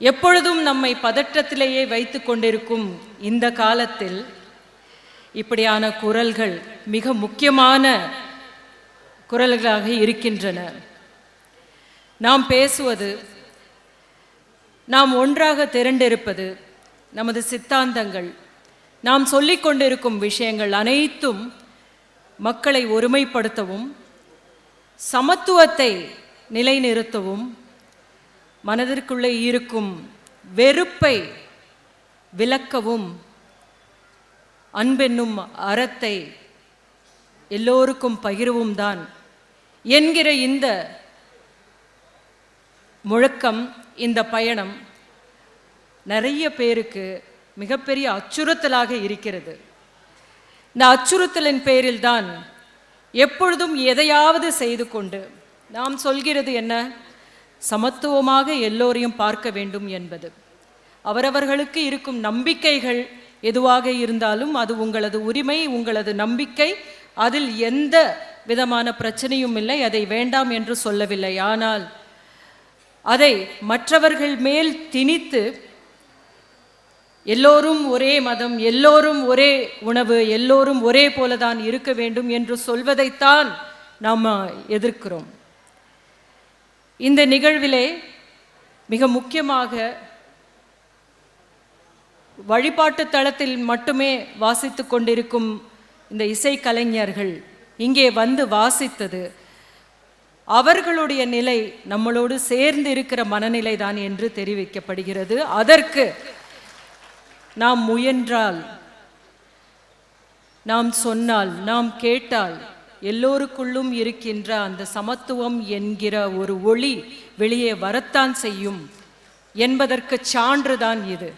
எப்பொழுதும் நம்மை பதற்றத்திலேயே வைத்து கொண்டிருக்கும் இந்த காலத்தில் இப்படியான குரல்கள் மிக முக்கியமான குரல்களாக இருக்கின்றன. நாம் பேசுவது, நாம் ஒன்றாக திரண்டிருப்பது, நமது சித்தாந்தங்கள், நாம் சொல்லிக் கொண்டிருக்கும் விஷயங்கள் அனைத்தும் மக்களை ஒருமைப்படுத்தவும், சமத்துவத்தை நிலைநிறுத்தவும், மனதிற்குள்ளே இருக்கும் வெறுப்பை விலக்கவும், அன்பென்னும் அறத்தை எல்லோருக்கும் பகிரவும் தான் என்கிற இந்த முழக்கம், இந்த பயணம் நிறைய பேருக்கு மிகப்பெரிய அச்சுறுத்தலாக இருக்கிறது. இந்த அச்சுறுத்தலின் பேரில் தான் எப்பொழுதும் எதையாவது செய்து கொண்டு நாம் சொல்கிறது என்ன? சமத்துவமாக எல்லோரையும் பார்க்க வேண்டும் என்பது. அவரவர்களுக்கு இருக்கும் நம்பிக்கைகள் எதுவாக இருந்தாலும் அது உங்களது உரிமை, உங்களது நம்பிக்கை, அதில் எந்த விதமான பிரச்சனையும் இல்லை, அதை வேண்டாம் என்று சொல்லவில்லை. ஆனால் அதை மற்றவர்கள் மேல் திணித்து எல்லோரும் ஒரே மதம், எல்லோரும் ஒரே உணவு, எல்லோரும் ஒரே போலதான் இருக்க வேண்டும் என்று சொல்வதைத்தான் நாம் எதிர்க்கிறோம். இந்த நிகழ்விலே மிக முக்கியமாக வழிபாட்டு தளத்தில் மட்டுமே வாசித்து கொண்டிருக்கும் இந்த இசைக்கலைஞர்கள் இங்கே வந்து வாசித்தது அவர்களுடைய நிலை நம்மளோடு சேர்ந்து இருக்கிற மனநிலை தான் என்று தெரிவிக்கப்படுகிறது. அதற்கு நாம் முயன்றால், நாம் சொன்னால், நாம் கேட்டால் எல்லோருக்குள்ளும் இருக்கின்ற அந்த சமத்துவம் என்கிற ஒரு ஒளி வெளியே வரத்தான் செய்யும் என்பதற்கு சான்றுதான் இது.